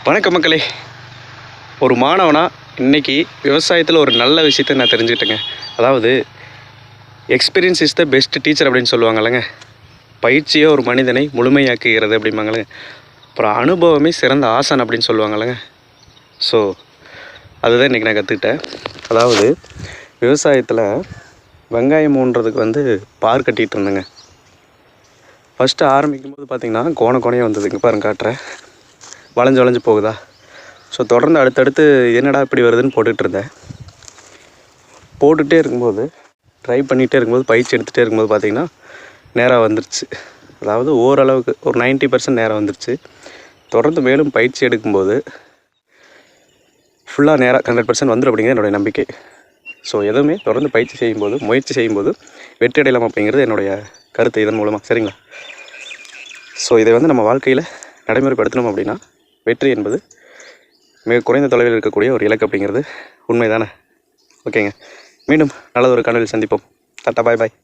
வணக்கம் மக்களே. ஒரு மாணவனாக இன்றைக்கி விவசாயத்தில் ஒரு நல்ல விஷயத்தை நான் தெரிஞ்சுக்கிட்டேங்க. அதாவது experience is the best teacher அப்படின்னு சொல்லுவாங்கல்லங்க. பயிற்சியே ஒரு மனிதனை முழுமையாக்குகிறது அப்படிம்பாங்களே. அப்புறம் அனுபவமே சிறந்த ஆசான் அப்படின்னு சொல்லுவாங்கல்லங்க. ஸோ அதுதான் இன்றைக்கி நான் கற்றுக்கிட்டேன். அதாவது விவசாயத்தில் வெங்காயம் ஊன்றதுக்கு பார் கட்டிகிட்டு இருந்தேங்க. ஃபஸ்ட்டு ஆரம்பிக்கும் போது பார்த்திங்கன்னா கோணையாக வந்தது. இங்கே பாருங்க காட்டுறேன், வளைஞ்சு போகுதா. ஸோ தொடர்ந்து அடுத்தடுத்து என்னடா இப்படி வருதுன்னு போட்டுகிட்டே இருக்கும்போது ட்ரை பண்ணிகிட்டே இருக்கும்போது பயிற்சி எடுத்துகிட்டே இருக்கும்போது பார்த்திங்கன்னா நேராக வந்துருச்சு. அதாவது ஓரளவுக்கு ஒரு 90% நேராக வந்துருச்சு. தொடர்ந்து மேலும் பயிற்சி எடுக்கும்போது ஃபுல்லாக நேராக 100% வந்துடும் அப்படிங்கிறது என்னுடைய நம்பிக்கை. ஸோ எதுவுமே தொடர்ந்து பயிற்சி செய்யும்போது, முயற்சி செய்யும்போது வெற்றி அடையலாம் அப்படிங்கிறது என்னுடைய கருத்து இதன் மூலமாக. சரிங்களா? ஸோ இதை நம்ம வாழ்க்கையில் நடைமுறைப்படுத்தணும் அப்படின்னா வெற்றி என்பது மிக குறைந்த தொலைவில் இருக்கக்கூடிய ஒரு இலக்கு அப்படிங்கிறது உண்மைதானே? ஓகேங்க, மீண்டும் நல்லதொரு காணொலியில் சந்திப்போம். டாட்டா, பாய் பாய்.